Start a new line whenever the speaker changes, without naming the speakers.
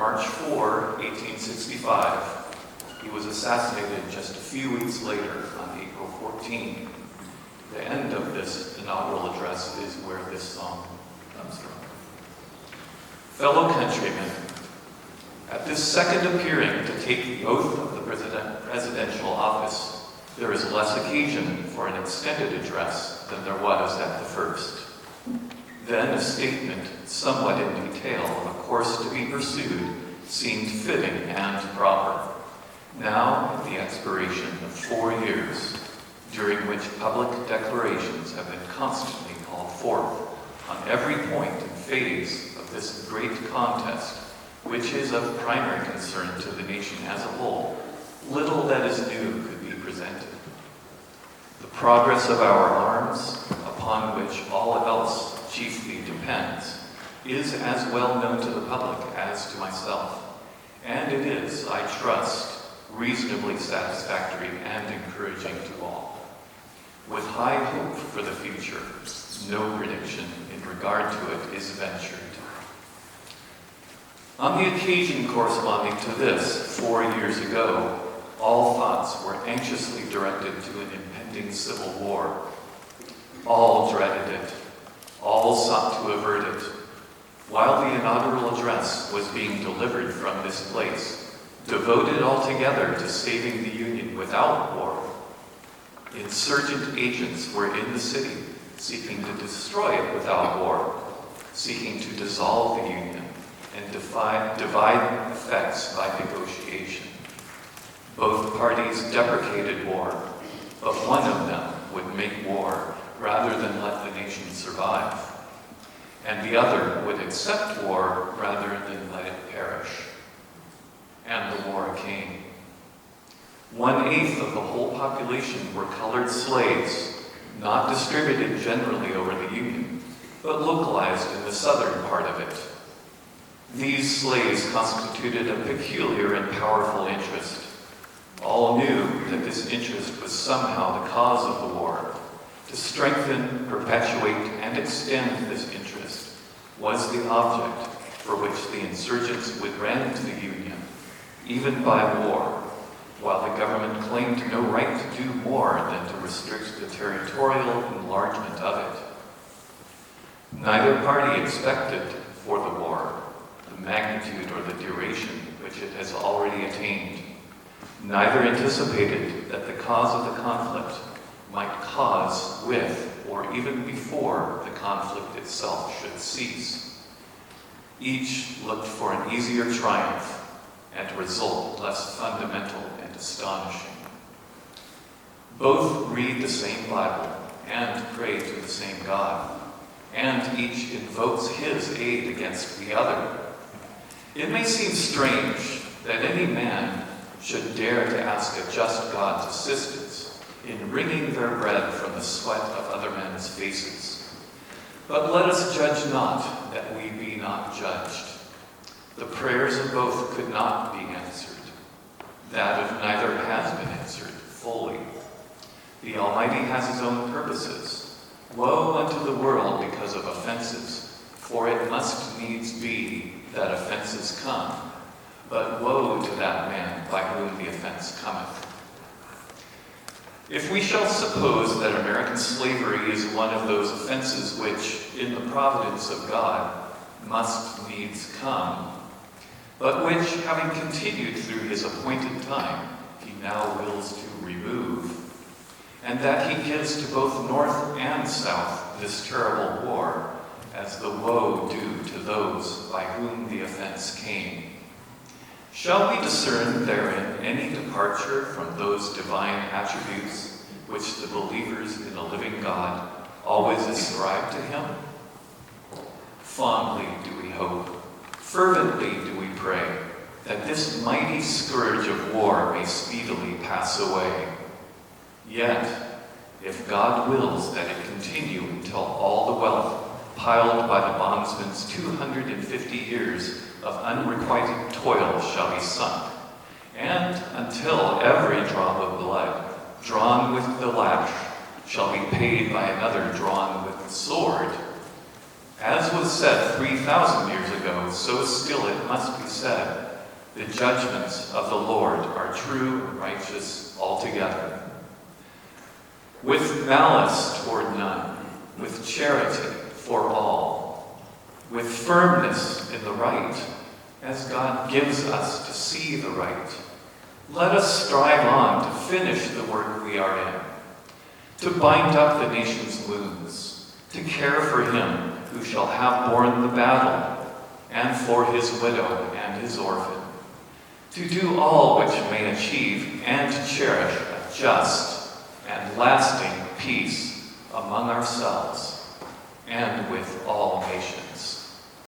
March 4, 1865. He was assassinated just a few weeks later on April 14. The end of this inaugural address is where this song comes from. Fellow countrymen, at this second appearing to take the oath of the presidential office, there is less occasion for an extended address than there was at the first. Then a statement, somewhat in detail, of a course to be pursued, seemed fitting and proper. Now, at the expiration of 4 years, during which public declarations have been constantly called forth on every point and phase of this great contest, which is of primary concern to the nation as a whole, little that is new could be presented. The progress of our arms, upon which all else chiefly depends, is as well known to the public as to myself, and it is, I trust, reasonably satisfactory and encouraging to all. With high hope for the future, no prediction in regard to it is ventured. On the occasion corresponding to this, 4 years ago, all thoughts were anxiously directed to an impending civil war. All dreaded it. All sought to avert it. While the inaugural address was being delivered from this place, devoted altogether to saving the Union without war, insurgent agents were in the city, seeking to destroy it without war, seeking to dissolve the Union and divide effects by negotiation. Both parties deprecated war, but one of them would make war rather than let the nation survive, and the other would accept war rather than let it perish. And the war came. 1/8 of the whole population were colored slaves, not distributed generally over the Union, but localized in the southern part of it. These slaves constituted a peculiar and powerful interest. All knew that this interest was somehow the cause of the war. To strengthen, perpetuate, and extend this interest was the object for which the insurgents would rend the Union, even by war, while the government claimed no right to do more than to restrict the territorial enlargement of it. Neither party expected for the war the magnitude or the duration which it has already attained. Neither anticipated that the cause of the conflict might cause with or even before the conflict itself should cease. Each looked for an easier triumph and a result less fundamental and astonishing. Both read the same Bible and pray to the same God, and each invokes his aid against the other. It may seem strange that any man should dare to ask a just God's assistance in wringing their bread from the sweat of other men's faces. But let us judge not, that we be not judged. The prayers of both could not be answered. That of neither has been answered fully. The Almighty has his own purposes. Woe unto the world because of offenses, for it must needs be that offenses come. But woe to that man by whom the offense cometh. If we shall suppose that American slavery is one of those offenses which, in the providence of God, must needs come, but which, having continued through his appointed time, he now wills to remove, and that he gives to both North and South this terrible war, as the woe due to those by whom the offense came. Shall we discern therein any departure from those divine attributes which the believers in a living God always ascribe to him? Fondly do we hope, fervently do we pray, that this mighty scourge of war may speedily pass away. Yet, if God wills that it continue until all the wealth piled by the bondsman's 250 years of unrequited toil shall be sunk, and until every drop of blood drawn with the lash shall be paid by another drawn with the sword, As was said 3,000 years ago, so still it must be said, the judgments of the Lord are true and righteous altogether. With malice toward none, with charity for all, with firmness in the right, as God gives us to see the right, let us strive on to finish the work we are in, to bind up the nation's wounds, to care for him who shall have borne the battle, and for his widow and his orphan, to do all which may achieve and to cherish a just and lasting peace among ourselves and with all nations.